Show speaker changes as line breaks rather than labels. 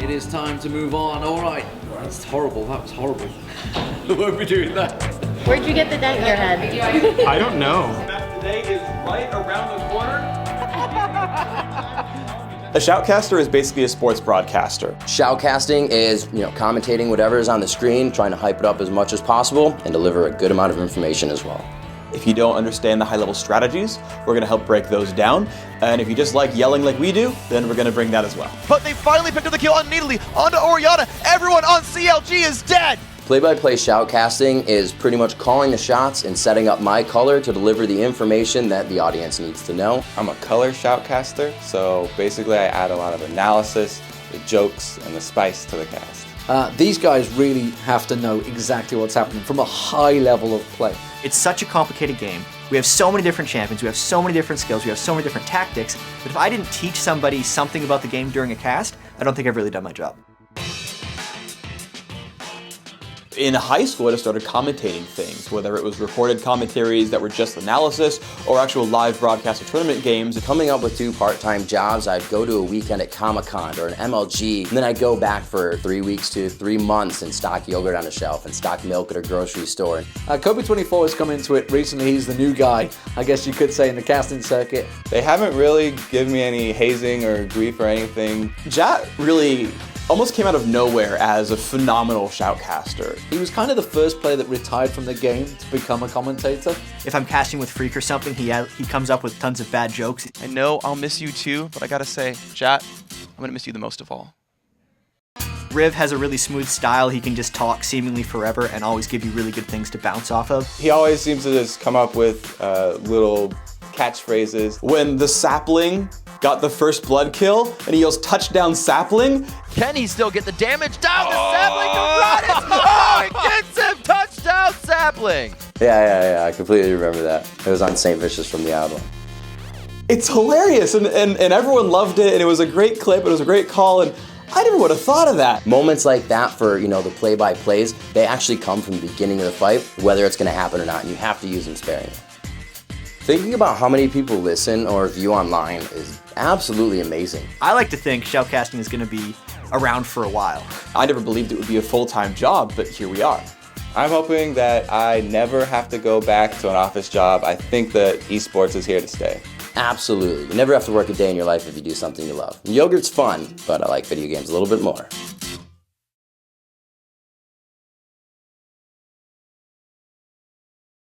It is time to move on. All right. That's horrible. That was horrible. We won't be doing that.
Where'd you get the dent in your head?
I don't know.
Today is right around the corner.
A shoutcaster is basically a sports broadcaster.
Shoutcasting is, commentating whatever is on the screen, trying to hype it up as much as possible, and deliver a good amount of information as well.
If you don't understand the high-level strategies, we're going to help break those down. And if you just like yelling like we do, then we're going to bring that as well.
But they finally picked up the kill on Needly, onto Oriana. Everyone on CLG is dead.
Play-by-play shoutcasting is pretty much calling the shots and setting up my color to deliver the information that the audience needs to know.
I'm a color shoutcaster, so basically I add a lot of analysis, the jokes, and the spice to the cast.
These guys really have to know exactly what's happening from a high level of play.
It's such a complicated game. We have so many different champions, we have so many different skills, we have so many different tactics, that if I didn't teach somebody something about the game during a cast, I don't think I've really done my job.
In high school, I just started commentating things, whether it was recorded commentaries that were just analysis or actual live broadcast of tournament games.
Coming up with 2 part-time jobs, I'd go to a weekend at Comic-Con or an MLG, and then I'd go back for 3 weeks to 3 months and stock yogurt on the shelf and stock milk at a grocery store.
Kobe24 has come into it recently. He's the new guy, I guess you could say, in the casting circuit.
They haven't really given me any hazing or grief or anything.
Jatt really almost came out of nowhere as a phenomenal shoutcaster.
He was kind of the first player that retired from the game to become a commentator.
If I'm casting with Phreak or something, he comes up with tons of bad jokes.
I know I'll miss you too, but I gotta say, Jatt, I'm gonna miss you the most of all.
Riv has a really smooth style. He can just talk seemingly forever and always give you really good things to bounce off of.
He always seems to just come up with little catchphrases.
When the sapling got the first blood kill and he yells touchdown sapling.
Can he still get the damage down? The sapling can run it! Oh, he gets him! Touchdown sapling!
Yeah, I completely remember that. It was on St. Vicious from the album.
It's hilarious and everyone loved it and it was a great clip, it was a great call, and I never would have thought of that.
Moments like that for, the play-by-plays, they actually come from the beginning of the fight, whether it's going to happen or not, and you have to use them sparingly. Thinking about how many people listen or view online is absolutely amazing.
I like to think shoutcasting is going to be around for a while.
I never believed it would be a full-time job, but here we are.
I'm hoping that I never have to go back to an office job. I think that esports is here to stay.
Absolutely. You never have to work a day in your life if you do something you love. Yogurt's fun, but I like video games a little bit more.